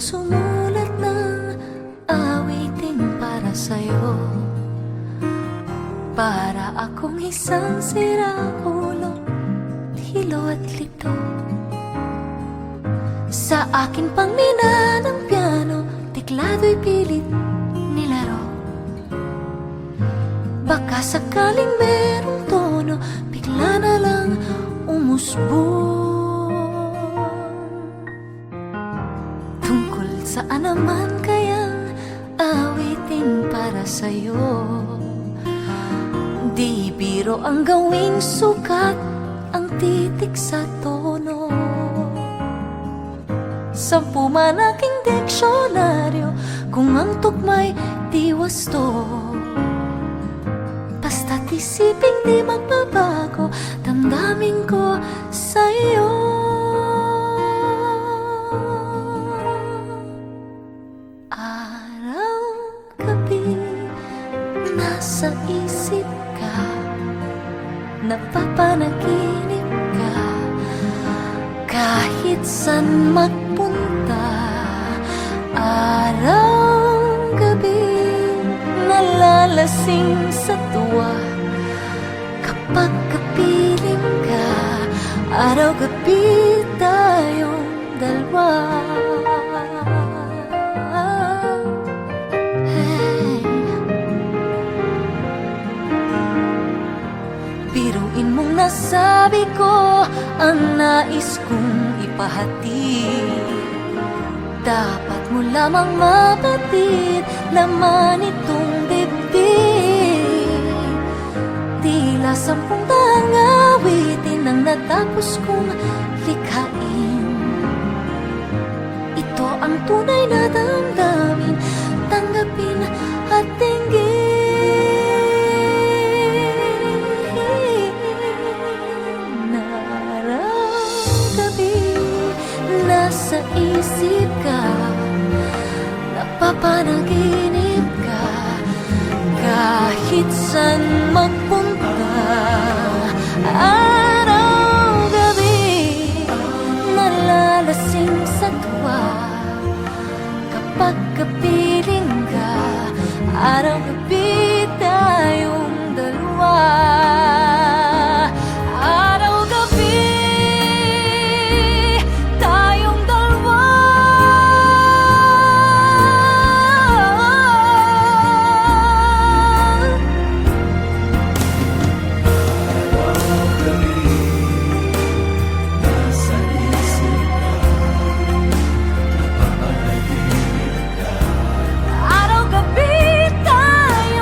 sumulat ng awitin para sa'yo, para akong isang siraulo, hilo at lito. Sa akin pang mina ng piano, tiklado'y pilit nilaro. Baka sakaling merong tono, bigla na lang umusbong. Tungkol saan naman kayang awitin para sa'yo? Di biro ang gawing sukat ang titik sa tono. 10 man aking diksyonaryo kung ang tugma'y di wasto. Basta't isiping di magbabago, damdamin ko sa'yo. Araw-gabi nasa isip ka, napapanaginip ka, kahit san magpunta. Araw-gabi nalalasing sa tuwa kapag kapiling ka. Araw-gabi tayong dalawa. Hey. Biruin mong nasabi ko ang nais kong ipahatid. Dapat mo lamang mapatid laman itong dibdib. Tila 10 taong awitin ang natapos kong likhain. Ito ang tunay na damdamin, tanggapin at tinggin. Araw-gabi nasa isip ka, napapanaginip ka, kahit san magpunta. Araw-gabi nalalasing sa tuwa kapag kapiling ka. Araw-gabi tayong dalawa. Araw-gabi tayong dalawa. Araw-gabi tayong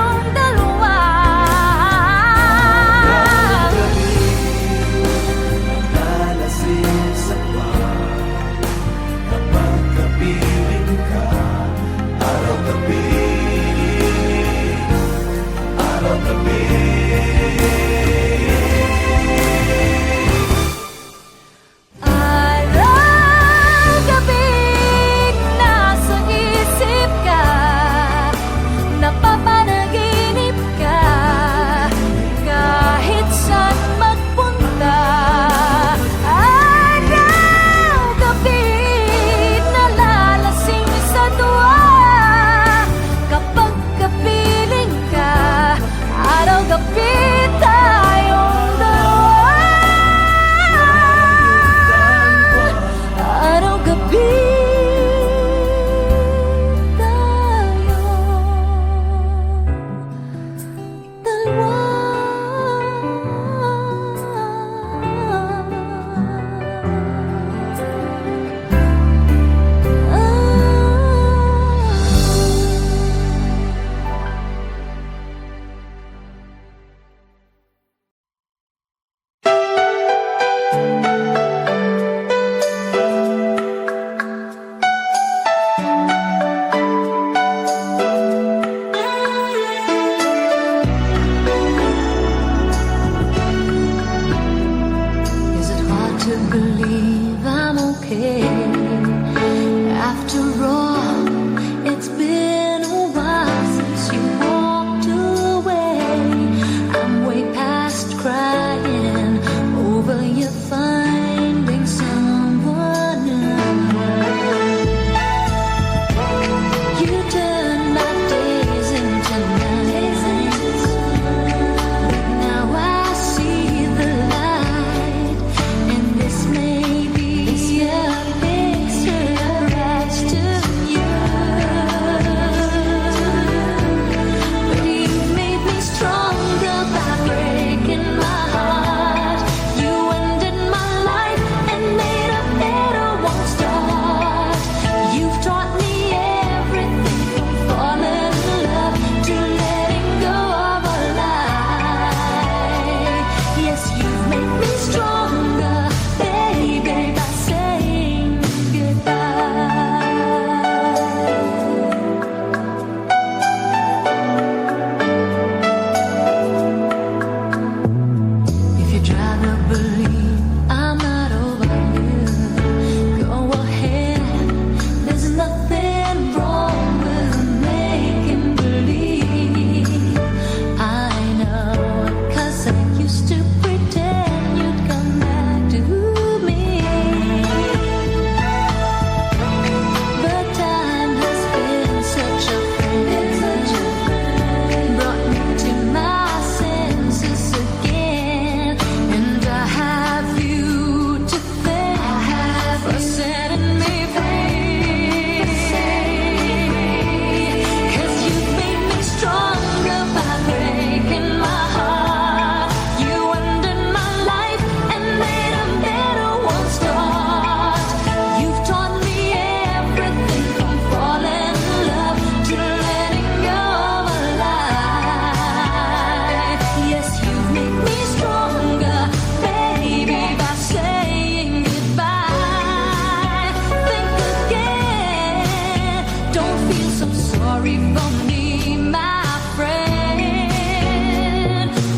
sorry for me, my friend.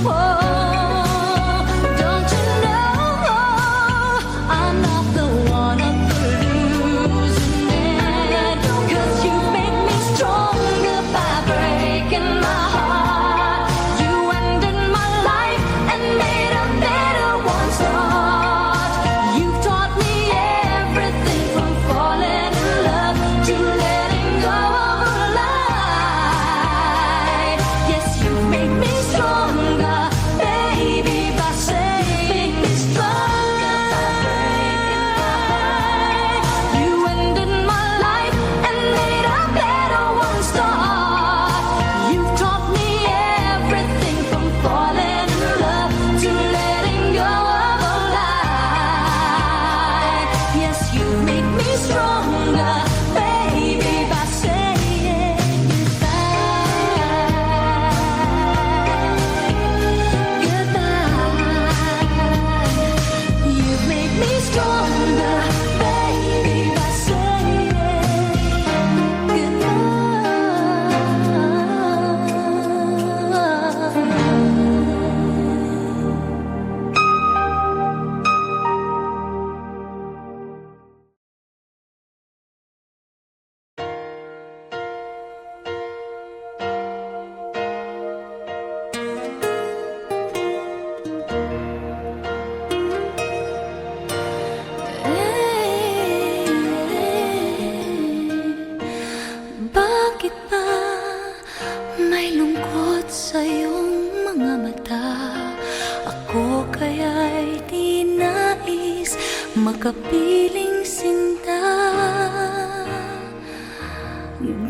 Oh, don't you know I'm not the one of the losing end? 'Cause you make me stronger by breaking my heart. You ended my life and made a better one start. You taught me everything from falling in love to letting go of a lie. Yes, you make me stronger, baby, by saying me stronger. You ended my life and made a better one start. You taught me everything from falling in love to letting go of a lie. Yes, you make me stronger, baby, by saying goodbye. You make me stronger, baby, by saying goodbye. Bakit ba may lungkot sa iyong mga mata? Ako kaya'y di nais makapiling sinta.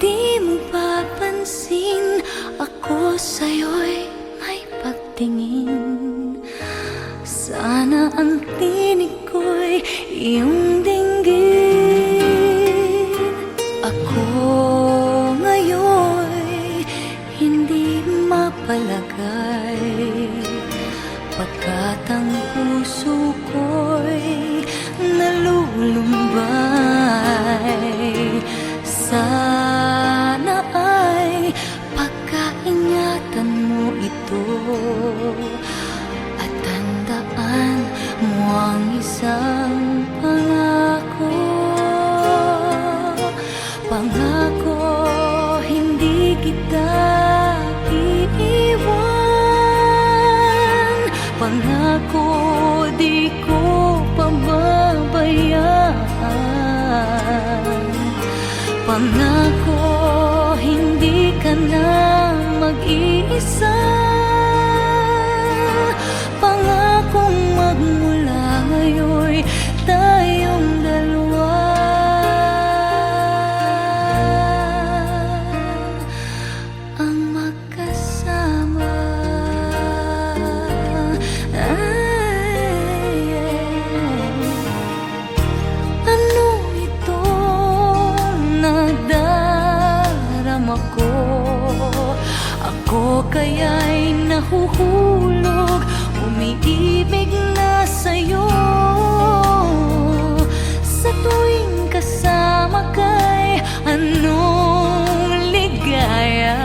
Di mo papansin ako sa'yo'y may pagtingin. Sana ang tinig ko'y iyong dinggin. Ako ngayon'y hindi mapalagay, pagkat ang puso ko'y nalulumbay. Sana ay pagkaingatan mo ito at tandaan mo ang isang pangako. Pangako, hindi kita iiwan. Pangako, di ko pababayaan. Pangako, hindi ka na mag-iisa. Pangakong magmula ngayon'y tayong dalawa ang magkasama. Ano ito nadarama ko? Ako kaya'y nahuhulog, umiibig na sa'yo. Sa tuwing kasama ka'y anong ligaya.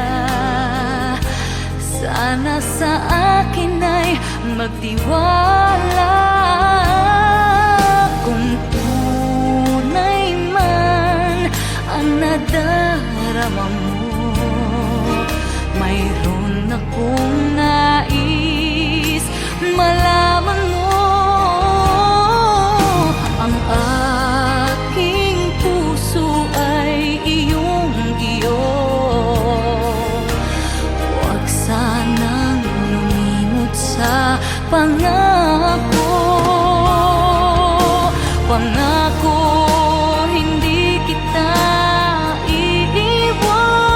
Sana sa akin ay magtiwala. Kung tunay man ang nadarama mo, mayroon akong nais malaman mo. Ang aking puso ay iyong-iyo. Huwag sanang lumimot sa pangako. Pangako, hindi kita iiwan.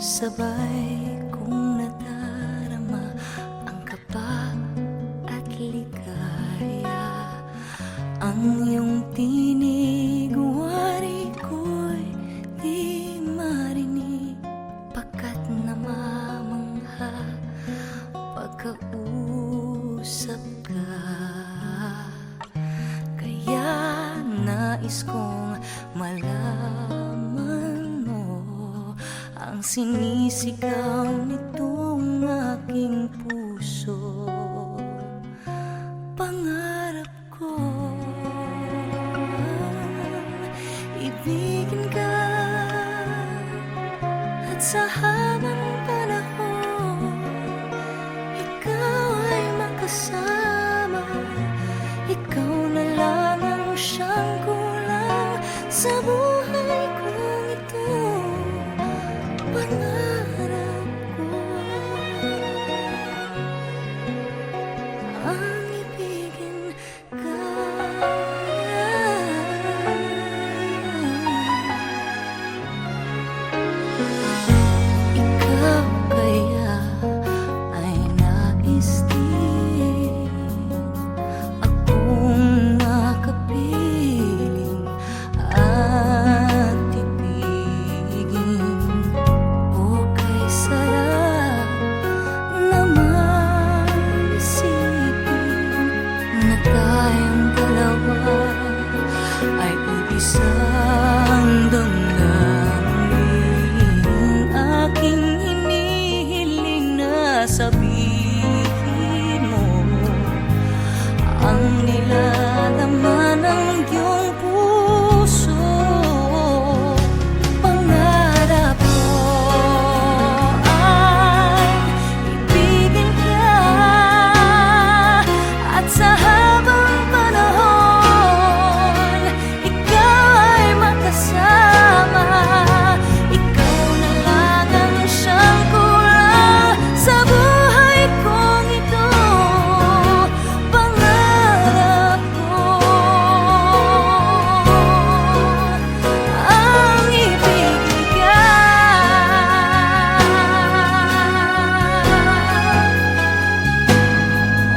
Sabay kong nadarama ang kaba at ligaya. Ang iyong tinig, wari ko'y di marinig, pagkat namamangha pagkausap ka. Kaya nais kong malaman mo ang sinisigaw nitong aking puso. Pangarap ko ibigin ka, at sa habang panahon ikaw ay makasama. Ikaw na lang ang siyang kulang sa buhay kong ito. Pangarap ko ang ibigin ka. Ikaw kaya ay nais din akong makapiling at ibigin. O kay sarap naman isipin na tayong dalawa ay iisang damdamin. Aking hinihiling na sabihin mo ang nilalaman ng iyong puso. Pangarap ko ay ibigin ka, at sa habang panahon ikaw ay makasama. Ikaw na lang ang siyang kulang sa buhay kong ito. Pangarap ko ang ibigin ka.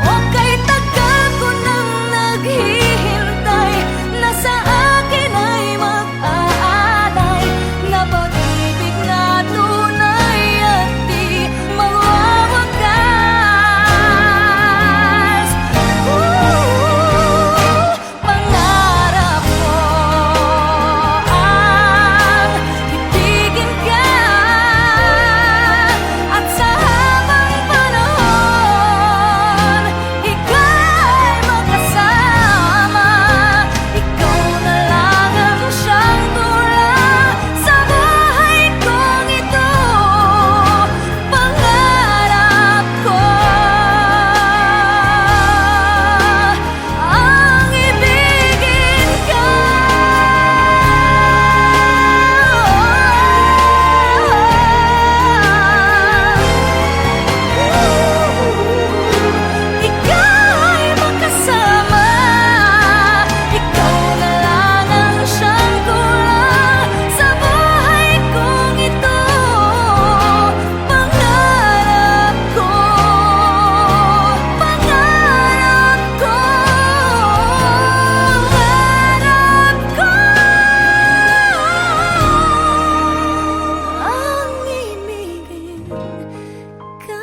O kay tagal ko nang naghihintay na sa akin ay mag-aalay na pag-ibig na tunay at di mawawagas. Pangarap ko ang ibigin ka, at sa habang panahon ikaw ay makasama. Ikaw na lang ang siyang kulang sa buhay kong ito. Pangarap ko ang ibigin ka. Ikaw ay makasama. Ikaw na lang ang siyang kulang sa buhay kong ito. Pangarap ko, pangarap ko, pangarap ko ang ibigin ka.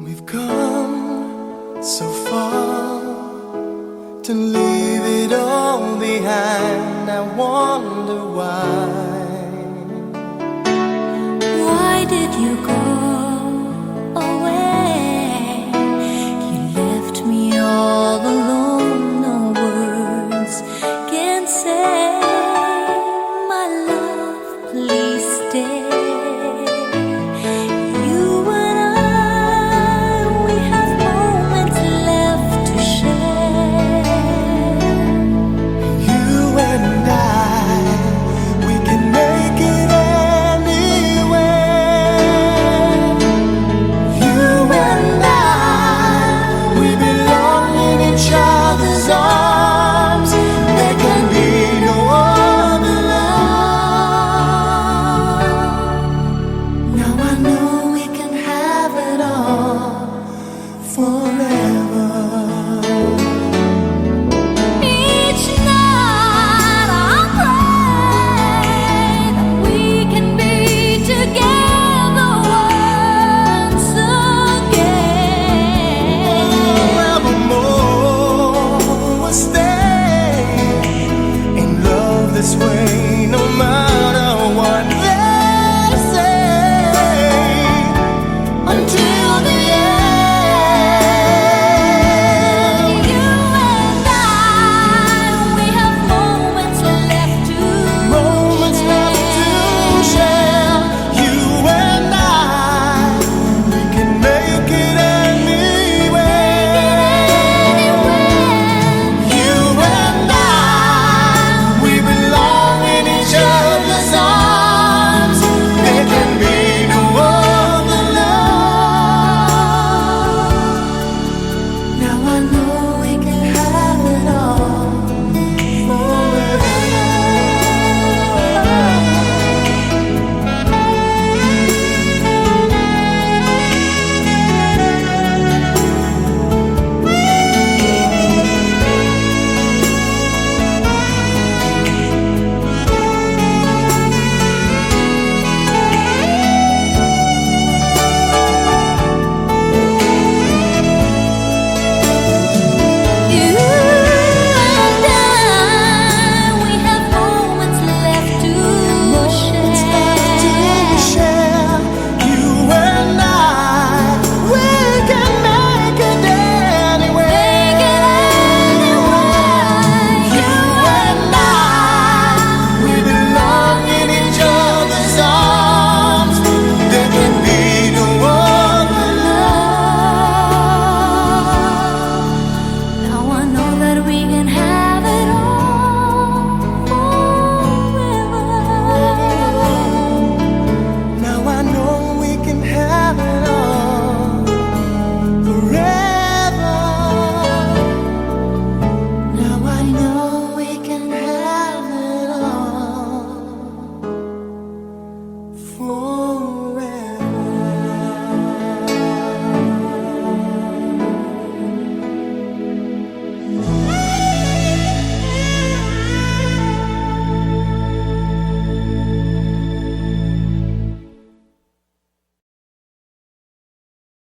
We've come so far to leave it all behind. I wonder why. Why did you go?